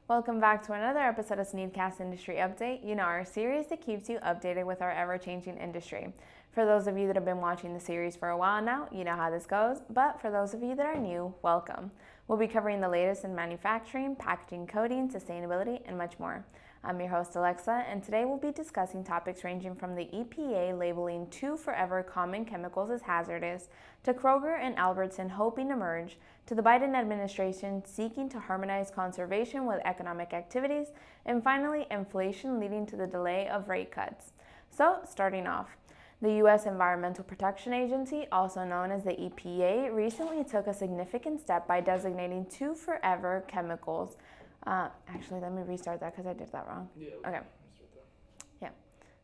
Welcome back to another episode of SNEED-CAST Industry Update, our series that keeps you updated with our ever-changing industry. For those of you that have been watching the series for a while now, you know how this goes, but for those of you that are new, welcome. We'll be covering the latest in manufacturing, packaging, coating, sustainability, and much more. I'm your host, Alexa, and today we'll be discussing topics ranging from the EPA labeling 2 forever common chemicals as hazardous, to Kroger and Albertsons hoping to merge, to the Biden administration seeking to harmonize conservation with economic activities, and finally, inflation leading to the delay of rate cuts. So, starting off, the U.S. Environmental Protection Agency, also known as the EPA, recently took a significant step by designating 2 forever chemicals. Actually, let me restart that because I did that wrong. Yeah. Okay. Yeah.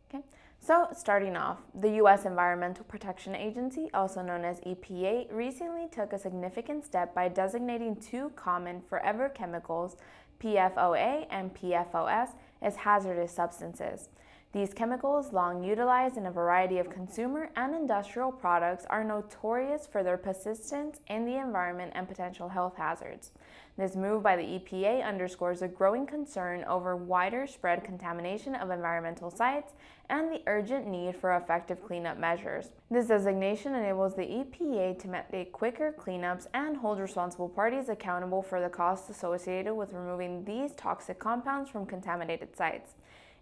Okay. So, starting off, the U.S. Environmental Protection Agency, also known as EPA, recently took a significant step by designating 2 common forever chemicals, PFOA and PFOS, as hazardous substances. These chemicals, long utilized in a variety of consumer and industrial products, are notorious for their persistence in the environment and potential health hazards. This move by the EPA underscores a growing concern over wider spread contamination of environmental sites and the urgent need for effective cleanup measures. This designation enables the EPA to mandate quicker cleanups and hold responsible parties accountable for the costs associated with removing these toxic compounds from contaminated sites.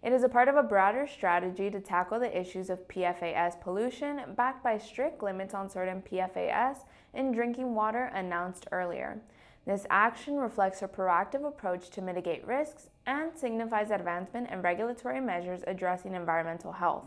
It is a part of a broader strategy to tackle the issues of PFAS pollution, backed by strict limits on certain PFAS in drinking water announced earlier. This action reflects a proactive approach to mitigate risks and signifies advancement in regulatory measures addressing environmental health.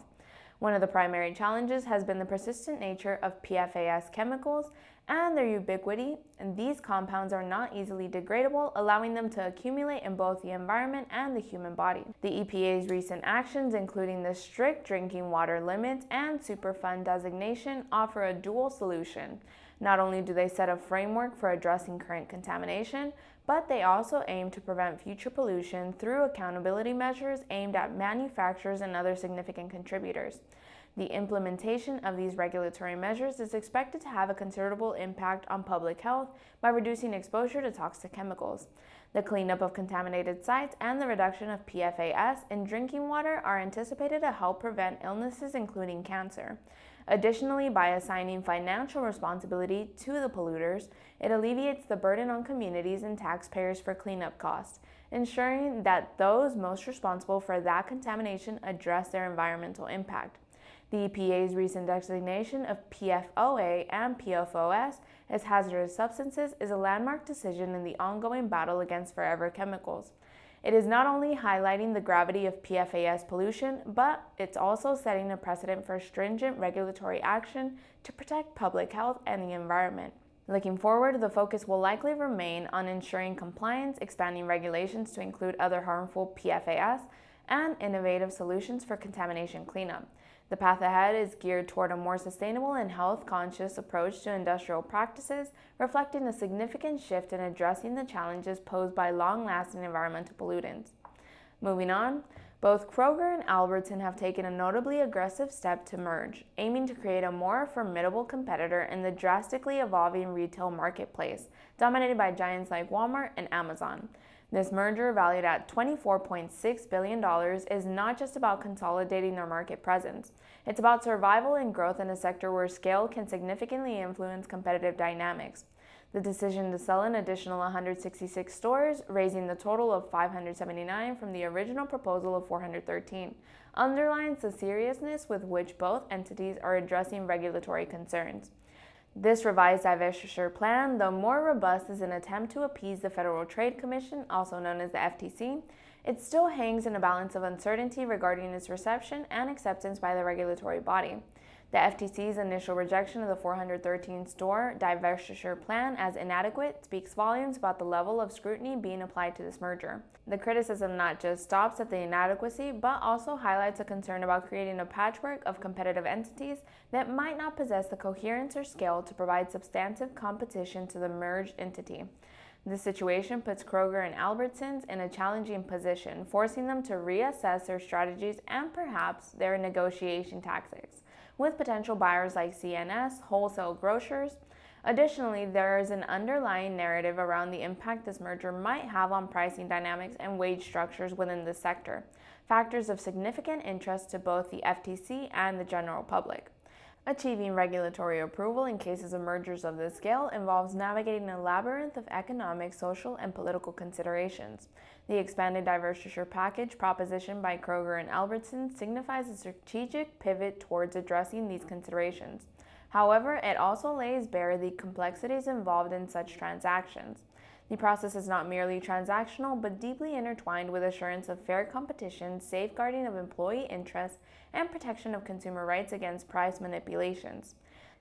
One of the primary challenges has been the persistent nature of PFAS chemicals and their ubiquity, and these compounds are not easily degradable, allowing them to accumulate in both the environment and the human body. The EPA's recent actions, including the strict drinking water limits and Superfund designation, offer a dual solution. Not only do they set a framework for addressing current contamination, but they also aim to prevent future pollution through accountability measures aimed at manufacturers and other significant contributors. The implementation of these regulatory measures is expected to have a considerable impact on public health by reducing exposure to toxic chemicals. The cleanup of contaminated sites and the reduction of PFAS in drinking water are anticipated to help prevent illnesses including cancer. Additionally, by assigning financial responsibility to the polluters, it alleviates the burden on communities and taxpayers for cleanup costs, ensuring that those most responsible for that contamination address their environmental impact. The EPA's recent designation of PFOA and PFOS as hazardous substances is a landmark decision in the ongoing battle against forever chemicals. It is not only highlighting the gravity of PFAS pollution, but it's also setting a precedent for stringent regulatory action to protect public health and the environment. Looking forward, the focus will likely remain on ensuring compliance, expanding regulations to include other harmful PFAS, and innovative solutions for contamination cleanup. The path ahead is geared toward a more sustainable and health-conscious approach to industrial practices, reflecting a significant shift in addressing the challenges posed by long-lasting environmental pollutants. Moving on, both Kroger and Albertsons have taken a notably aggressive step to merge, aiming to create a more formidable competitor in the drastically evolving retail marketplace, dominated by giants like Walmart and Amazon. This merger, valued at $24.6 billion, is not just about consolidating their market presence. It's about survival and growth in a sector where scale can significantly influence competitive dynamics. The decision to sell an additional 166 stores, raising the total of 579 from the original proposal of 413, underlines the seriousness with which both entities are addressing regulatory concerns. This revised divestiture plan, though more robust, is an attempt to appease the Federal Trade Commission, also known as the FTC. It still hangs in a balance of uncertainty regarding its reception and acceptance by the regulatory body. The FTC's initial rejection of the 413-store divestiture plan as inadequate speaks volumes about the level of scrutiny being applied to this merger. The criticism not just stops at the inadequacy, but also highlights a concern about creating a patchwork of competitive entities that might not possess the coherence or scale to provide substantive competition to the merged entity. This situation puts Kroger and Albertsons in a challenging position, forcing them to reassess their strategies and perhaps their negotiation tactics with potential buyers like CNS, wholesale grocers. Additionally, there is an underlying narrative around the impact this merger might have on pricing dynamics and wage structures within the sector, factors of significant interest to both the FTC and the general public. Achieving regulatory approval in cases of mergers of this scale involves navigating a labyrinth of economic, social, and political considerations. The expanded divestiture package proposition by Kroger and Albertsons signifies a strategic pivot towards addressing these considerations. However, it also lays bare the complexities involved in such transactions. The process is not merely transactional, but deeply intertwined with assurance of fair competition, safeguarding of employee interests, and protection of consumer rights against price manipulations.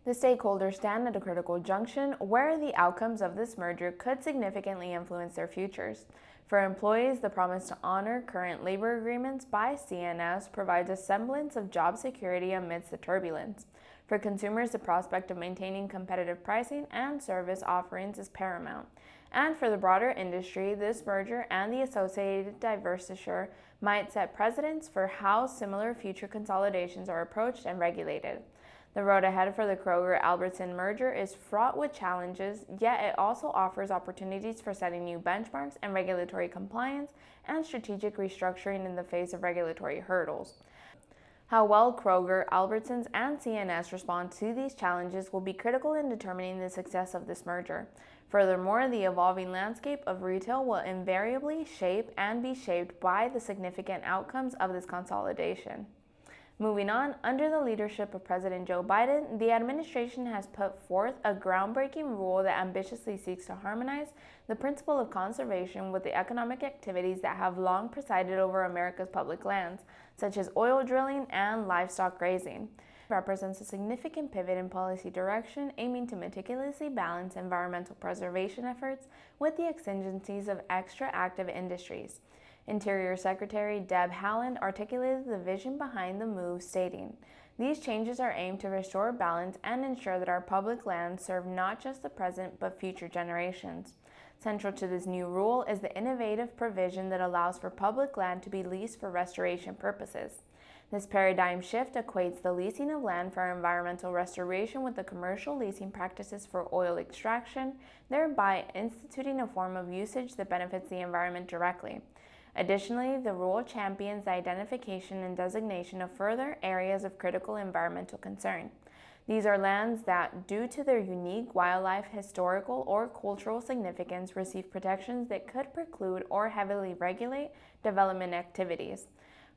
The stakeholders stand at a critical junction where the outcomes of this merger could significantly influence their futures. For employees, the promise to honor current labor agreements by CNS provides a semblance of job security amidst the turbulence. For consumers, the prospect of maintaining competitive pricing and service offerings is paramount. And for the broader industry, this merger and the associated divestiture might set precedents for how similar future consolidations are approached and regulated. The road ahead for the Kroger-Albertson merger is fraught with challenges, yet it also offers opportunities for setting new benchmarks and regulatory compliance and strategic restructuring in the face of regulatory hurdles. How well Kroger, Albertsons, and CNS respond to these challenges will be critical in determining the success of this merger. Furthermore, the evolving landscape of retail will invariably shape and be shaped by the significant outcomes of this consolidation. Moving on, under the leadership of President Joe Biden, the administration has put forth a groundbreaking rule that ambitiously seeks to harmonize the principle of conservation with the economic activities that have long presided over America's public lands, such as oil drilling and livestock grazing. It represents a significant pivot in policy direction, aiming to meticulously balance environmental preservation efforts with the exigencies of extractive industries. Interior Secretary Deb Haaland articulated the vision behind the move, stating, "These changes are aimed to restore balance and ensure that our public lands serve not just the present but future generations." Central to this new rule is the innovative provision that allows for public land to be leased for restoration purposes. This paradigm shift equates the leasing of land for environmental restoration with the commercial leasing practices for oil extraction, thereby instituting a form of usage that benefits the environment directly. Additionally, the rule champions the identification and designation of further areas of critical environmental concern. These are lands that, due to their unique wildlife, historical, or cultural significance, receive protections that could preclude or heavily regulate development activities.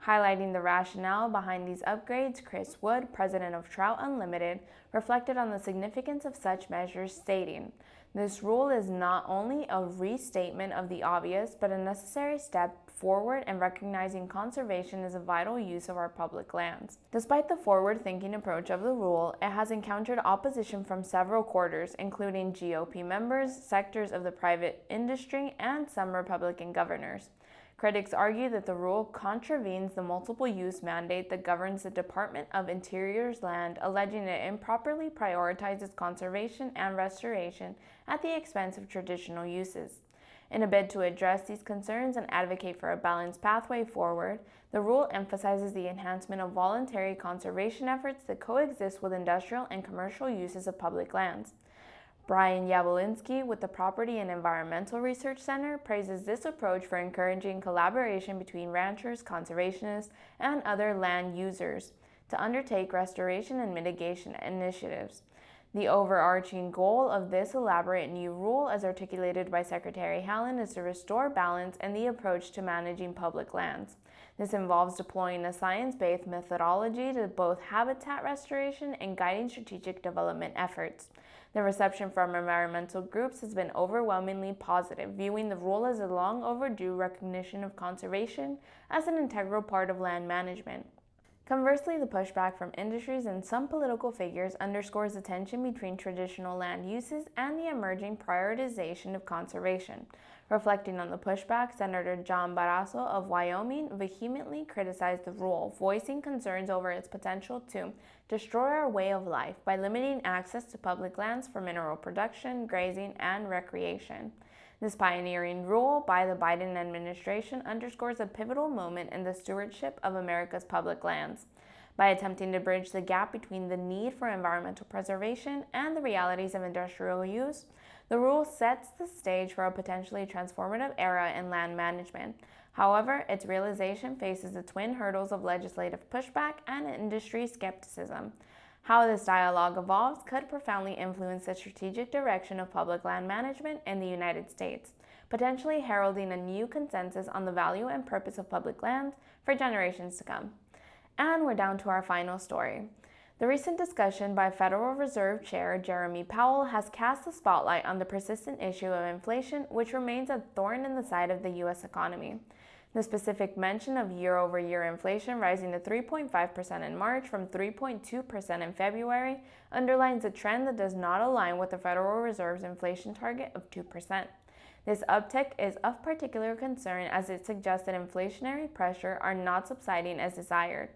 Highlighting the rationale behind these upgrades, Chris Wood, president of Trout Unlimited, reflected on the significance of such measures, stating, "This rule is not only a restatement of the obvious, but a necessary step forward in recognizing conservation as a vital use of our public lands." Despite the forward-thinking approach of the rule, it has encountered opposition from several quarters, including GOP members, sectors of the private industry, and some Republican governors. Critics argue that the rule contravenes the multiple-use mandate that governs the Department of Interior's land, alleging it improperly prioritizes conservation and restoration at the expense of traditional uses. In a bid to address these concerns and advocate for a balanced pathway forward, the rule emphasizes the enhancement of voluntary conservation efforts that coexist with industrial and commercial uses of public lands. Brian Yabolinski with the Property and Environmental Research Center praises this approach for encouraging collaboration between ranchers, conservationists, and other land users to undertake restoration and mitigation initiatives. The overarching goal of this elaborate new rule, as articulated by Secretary Haaland, is to restore balance in the approach to managing public lands. This involves deploying a science-based methodology to both habitat restoration and guiding strategic development efforts. The reception from environmental groups has been overwhelmingly positive, viewing the rule as a long overdue recognition of conservation as an integral part of land management. Conversely, the pushback from industries and some political figures underscores the tension between traditional land uses and the emerging prioritization of conservation. Reflecting on the pushback, Senator John Barrasso of Wyoming vehemently criticized the rule, voicing concerns over its potential to destroy our way of life by limiting access to public lands for mineral production, grazing, and recreation. This pioneering rule by the Biden administration underscores a pivotal moment in the stewardship of America's public lands. By attempting to bridge the gap between the need for environmental preservation and the realities of industrial use, the rule sets the stage for a potentially transformative era in land management. However, its realization faces the twin hurdles of legislative pushback and industry skepticism. How this dialogue evolves could profoundly influence the strategic direction of public land management in the United States, potentially heralding a new consensus on the value and purpose of public lands for generations to come. And we're down to our final story. The recent discussion by Federal Reserve Chair Jeremy Powell has cast a spotlight on the persistent issue of inflation, which remains a thorn in the side of the U.S. economy. The specific mention of year-over-year inflation rising to 3.5% in March from 3.2% in February underlines a trend that does not align with the Federal Reserve's inflation target of 2%. This uptick is of particular concern as it suggests that inflationary pressure are not subsiding as desired.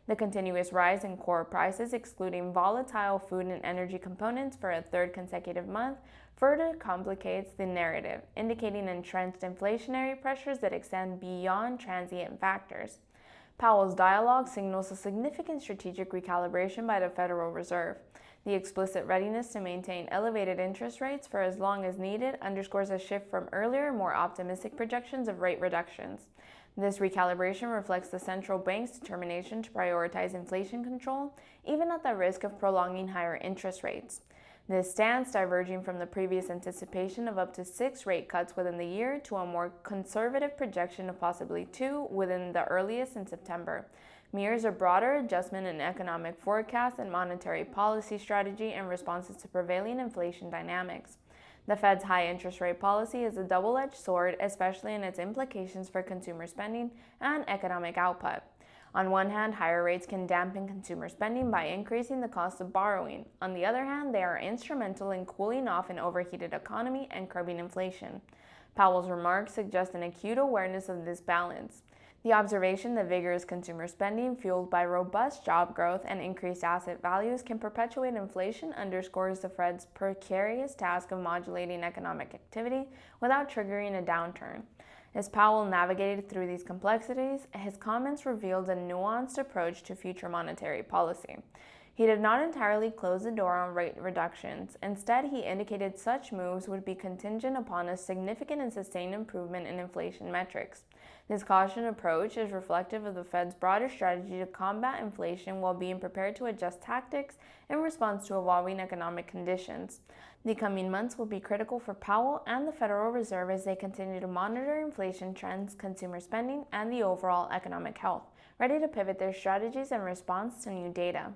The continuous rise in core prices, excluding volatile food and energy components for a third consecutive month, further complicates the narrative, indicating entrenched inflationary pressures that extend beyond transient factors. Powell's dialogue signals a significant strategic recalibration by the Federal Reserve. The explicit readiness to maintain elevated interest rates for as long as needed underscores a shift from earlier, more optimistic projections of rate reductions. This recalibration reflects the central bank's determination to prioritize inflation control, even at the risk of prolonging higher interest rates. This stance diverging from the previous anticipation of up to 6 rate cuts within the year to a more conservative projection of possibly 2 within the earliest in September, mirrors a broader adjustment in economic forecasts and monetary policy strategy in responses to prevailing inflation dynamics. The Fed's high interest rate policy is a double-edged sword, especially in its implications for consumer spending and economic output. On one hand, higher rates can dampen consumer spending by increasing the cost of borrowing. On the other hand, they are instrumental in cooling off an overheated economy and curbing inflation. Powell's remarks suggest an acute awareness of this balance. The observation that vigorous consumer spending, fueled by robust job growth and increased asset values, can perpetuate inflation underscores the Fed's precarious task of modulating economic activity without triggering a downturn. As Powell navigated through these complexities, his comments revealed a nuanced approach to future monetary policy. He did not entirely close the door on rate reductions. Instead, he indicated such moves would be contingent upon a significant and sustained improvement in inflation metrics. This cautioned approach is reflective of the Fed's broader strategy to combat inflation while being prepared to adjust tactics in response to evolving economic conditions. The coming months will be critical for Powell and the Federal Reserve as they continue to monitor inflation trends, consumer spending, and the overall economic health, ready to pivot their strategies in response to new data.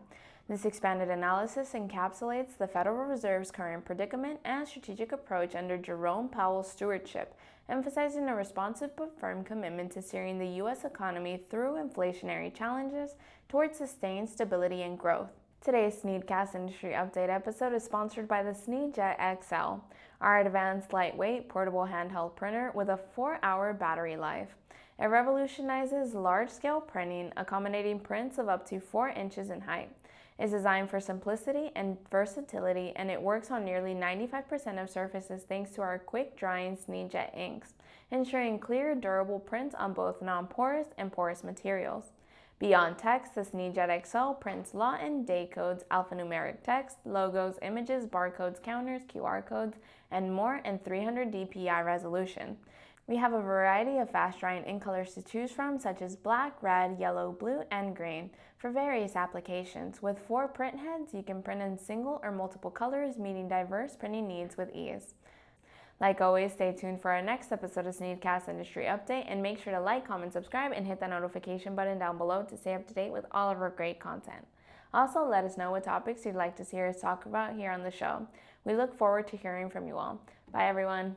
This expanded analysis encapsulates the Federal Reserve's current predicament and strategic approach under Jerome Powell's stewardship, emphasizing a responsive but firm commitment to steering the U.S. economy through inflationary challenges towards sustained stability and growth. Today's SNEED-CAST Industry Update episode is sponsored by the SNEED-JET XL, our advanced lightweight portable handheld printer with a 4-hour battery life. It revolutionizes large-scale printing, accommodating prints of up to 4 inches in height. It's designed for simplicity and versatility, and it works on nearly 95% of surfaces thanks to our quick-drying SNEED-JET inks, ensuring clear, durable prints on both non-porous and porous materials. Beyond text, the SNEED-JET XL prints lot and date codes, alphanumeric text, logos, images, barcodes, counters, QR codes, and more in 300 dpi resolution. We have a variety of fast-drying ink colors to choose from, such as black, red, yellow, blue, and green, for various applications. With 4 print heads, you can print in single or multiple colors, meeting diverse printing needs with ease. Like always, stay tuned for our next episode of SNEED-CAST Industry Update, and make sure to like, comment, subscribe, and hit that notification button down below to stay up to date with all of our great content. Also, let us know what topics you'd like to see us talk about here on the show. We look forward to hearing from you all. Bye, everyone.